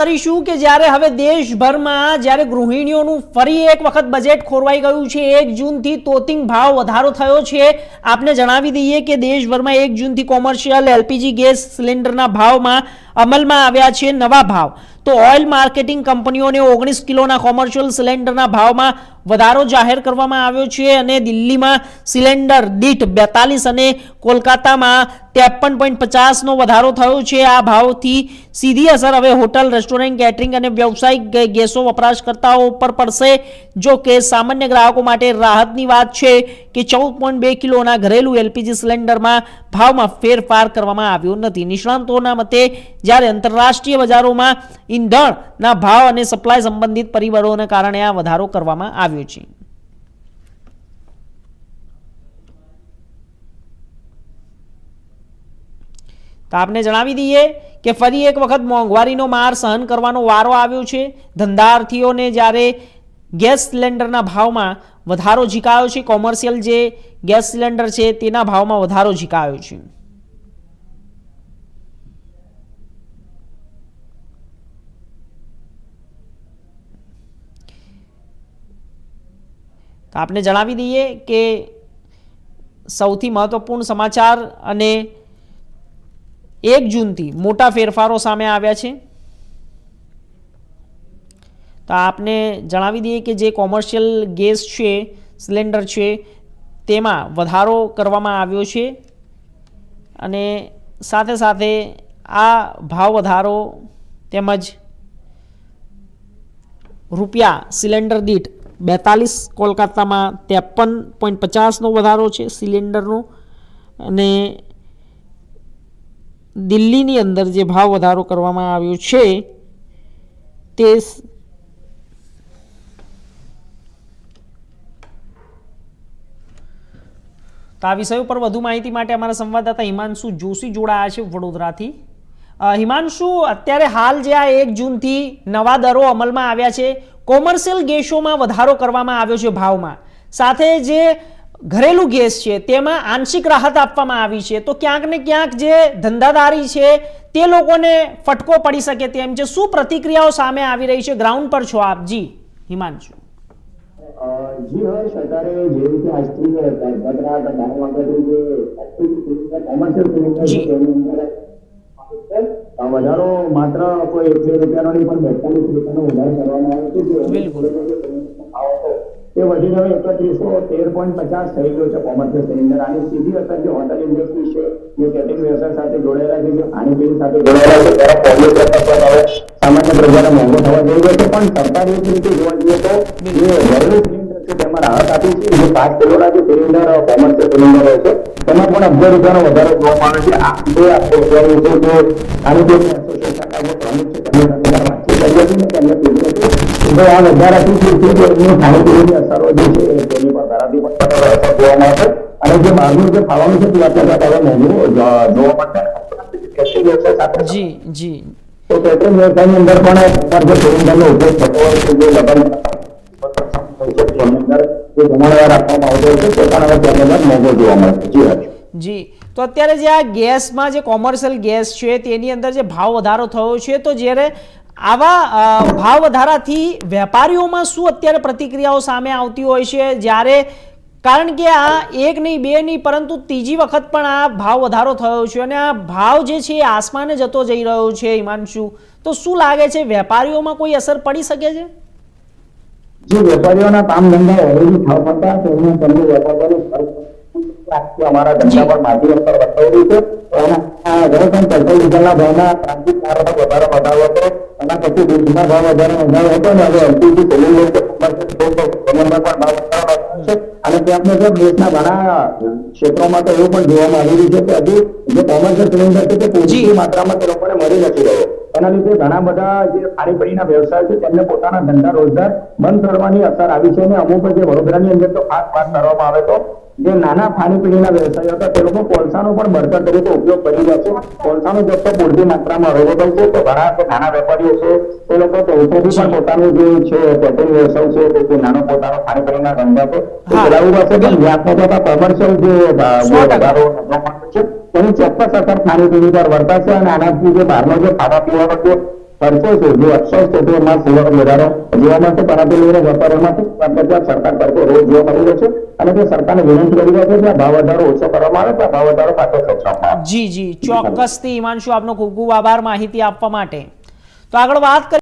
કરીશું કે જ્યારે હવે દેશભરમાં જ્યારે ગૃહિણીઓનું ફરી એક વખત બજેટ ખોરવાઈ ગયું છે। 1 જૂનથી તોતિંગ ભાવ વધારો થયો છે। આપને જણાવી દઈએ કે દેશભરમાં 1 જૂનથી કોમર્શિયલ એલપીજી ગેસ સિલિન્ડરના ભાવમાં અમલમાં આવ્યા છે નવા ભાવ। તો ઓઇલ માર્કેટિંગ કંપનીઓને 19 કિલોના કોમર્શિયલ સિલિન્ડરના ભાવમાં વધારો જાહેર કરવામાં આવ્યો છે અને દિલ્હીમાં સિલિન્ડર દીઠ 42 અને કોલકાતામાં 53.50 નો વધારો થયો છે। આ ભાવથી સીધી અસર હવે હોટલ, રેસ્ટોરન્ટ, કેટરિંગ અને વ્યવસાયિક ગેસો વપરાશકર્તાઓ પર પડશે। જો કે સામાન્ય ગ્રાહકો માટે રાહતની વાત છે કે 14.2 કિલોના ઘરેલું એલપીજી સિલિન્ડરમાં ભાવમાં ફેરફાર કરવામાં આવ્યો નથી। નિષ્ણાંતોના મતે જ્યારે આંતરરાષ્ટ્રીય બજારોમાં ઈંધણના ભાવ અને સપ્લાય સંબંધિત પરિબળોને કારણે આ વધારો કરવામાં આવ્યો છે। તો આપને જણાવી દઈએ કે ફરી એક વખત મોંઘવારીનો માર સહન કરવાનો વારો આવ્યો છે। ધંધાર્થીઓને જ્યારે ગેસ સિલિન્ડરના ભાવમાં વધારો ઝીકાયો છે। કોમર્શિયલ જે ગેસ સિલિન્ડર છે તેના ભાવમાં વધારો ઝીકાયો છે। તો આપને જણાવી દઈએ કે સૌથી મહત્વપૂર્ણ સમાચાર અને 1 જૂનથી મોટા ફેરફારો સામે આવ્યા છે। તો આપને જણાવી દઈએ કે જે કોમર્શિયલ ગેસ છે સિલિન્ડર છે તેમાં વધારો કરવામાં આવ્યો છે અને સાથે સાથે આ ભાવ વધારો તેમજ રૂપિયા સિલિન્ડર દીઠ 42 કોલકાતામાં 53.50 નો વધારો છે સિલિન્ડરનો અને દિલ્હીની અંદર જે ભાવ વધારો કરવામાં આવ્યો છે તે તો આ વિષય પર વધુ માહિતી માટે અમારા સંવાદદાતા હિમાંશુ જોશી જોડાયા છે વડોદરાથી। હિમાંશુ, અત્યારે હાલ જે આ 1 જૂનથી નવા દરો અમલમાં આવ્યા છે, કોમર્શિયલ ગેસોમાં વધારો કરવામાં આવ્યો છે ભાવમાં, સાથે જે ઘરેલું ગેસ છે તેમાં આંશિક રાહત આપવામાં આવી છે, તો ક્યાંક ને ક્યાંક જે ધંધાદારી છે તે લોકોને ફટકો પડી શકે તેમ છે। શું પ્રતિક્રિયાઓ સામે આવી રહી છે? ગ્રાઉન્ડ પર છો આપ। જી હિમાંશુ। जी हाँ, सरकारे જે રીતે આજથી ગતરા 12 વાગ્યાથી જે કોમર્શિયલ સિલિન્ડર વધારો માત્ર કોઈ 1 રૂપિયાનો નહીં પણ 42 રૂપિયાનો વધારો કરવામાં આવ્યો છે। બિલકુલ તે વધી હવે 3113.50 થઈ ગયો છે કોમર્શિયલ સિલિન્ડર। આની સીધી અસર જે હોટલ ઇન્ડસ્ટ્રી છે, જે કેટરિંગ વ્યવસાય સાથે જોડાયેલા છે, જે ખાણીપીણી સાથે જોડાયેલા છે, તેના પબ્લિક પર હવે સામાન્ય પ્રજાને મોંઘો થવા જઈ રહ્યો છે। પણ સરકારી એક રીતે જોવા જઈએ તો જે ઘરેલું સિલિન્ડર છે તેમાં રાહત આપી છે। જે 5 કિલોના જે સિલિન્ડર કોમર્શિયલ સિલિન્ડર હોય છે તેમાં પણ 11 રૂપિયાનો વધારો જોવામાં આવે છે। આ જે ખાણીપીણી એસોસિએશન પ્રમુખ છે તેમને વાતચીત કરી હતી ને તેમને કીધું હતું કે આ વધારાથી શું છે કે એમની ખાણીપીણીની અસરો જે છે તેની પર ધરાતી પણ અસર જોવામાં આવે અને જે બહારનું જે ખાવાનું છે તે અત્યારે હવે મોંઘું જોવા મળશે। જી જી। તો કેટરિંગ વ્યવસાયની અંદર પણ જે સિલિન્ડરનો ઉપયોગ થતો હોય છે, જે લગન અંદર જે જમણવાર આપવામાં આવતો હોય છે તે પણ હવે ત્યારબાદ મોંઘો જોવા મળે છે। જી હા જી। તો અત્યારે જે આ ગેસમાં જે કોમર્શિયલ ગેસ છે તેની અંદર જે ભાવ વધારો થયો છે, તો જ્યારે આવા ભાવ વધારાથી વેપારીઓમાં શું અત્યારે પ્રતિક્રિયાઓ સામે આવતી હોય છે? જ્યારે કારણ કે આ 1 નહીં 2 નહીં પરંતુ ત્રીજી વખત પણ આ ભાવ વધારો થયો છે અને આ ભાવ જે છે એ આસમાને જતો જઈ રહ્યો છે। હિમાંશુ, તો શું લાગે છે વેપારીઓમાં કોઈ અસર પડી શકે છે? જે વેપારીઓના કામ ધંધા ઓલરેડી થાવ પડતા છે એમને તમને વેપારીઓનું हमारा धंधा पर माध्यम पर बतौरी છે ગરમ પેટ્રોલ ડીઝલના ભાવના ક્રાંતિક કારણો વધારો વધારો હતો અને પછી દૂધના ભાવ વધારો હતો ને હવે એલપીજી સિલિન્ડર પણ ભાવ વધારો છે। અને ત્યાં જો દેશના ઘણા ક્ષેત્રોમાં તો એવું પણ જોવામાં આવી રહ્યું છે કે હજી જે કોમર્શિયલ સિલિન્ડર છે તે પૂરતી માત્રામાં તે લોકોને મળી નથી રહ્યો। એના લીધે ઘણા બધા જે ખાણીપીણીના વ્યવસાય છે તેમને પોતાના ધંધા રોજગાર બંધ કરવાની અસર આવી છે અને અમુક જે વડોદરાની અંદર તો ખાસ વાત કરવામાં આવે તો જે નાના ખાણીપીણીના વ્યવસાયો હતા તે લોકો કોલસાનો પણ બળતણ તરીકે ઉપયોગ કરી રહ્યા છે। કોલસાનો જથ્થો પૂરતી માત્રામાં અવેલેબલ છે, તો ઘણા નાના વેપારીઓ છે તે લોકો તો ઉપરથી પણ પોતાનું જે છે કેટરિંગ વ્યવસાય છે તે નાનો પોતાનો ખાણીપીણીના ધંધા છે તે ચલાવી રહ્યા છે। પણ વ્યાપક કોમર્શિયલ જે વધારો છે તેની ચોક્કસ અસર ખાણીપીણી પર વર્તાશે અને આનાથી જે બહારનો જે ખાવા પીવાનો જે ખર્ચો છે જે 800 રૂપિયામાં સેવાનો વધારો જોવા મળશે, પરંતુ લઈને વેપારીઓમાંથી સરકાર તરફે રોજ જોવા મળી રહ્યો છે અને તે સરકારને વિનંતી કરી રહ્યો છે કે આ ભાવ વધારો ઓછો કરવામાં આવે તો આ ભાવ વધારો પાછો ખેંચવામાં આવે. જી ચોક્કસથી હિમાંશુ, આપનો ખૂબ ખૂબ આભાર માહિતી આપવા માટે. તો આગળ વાત કરીએ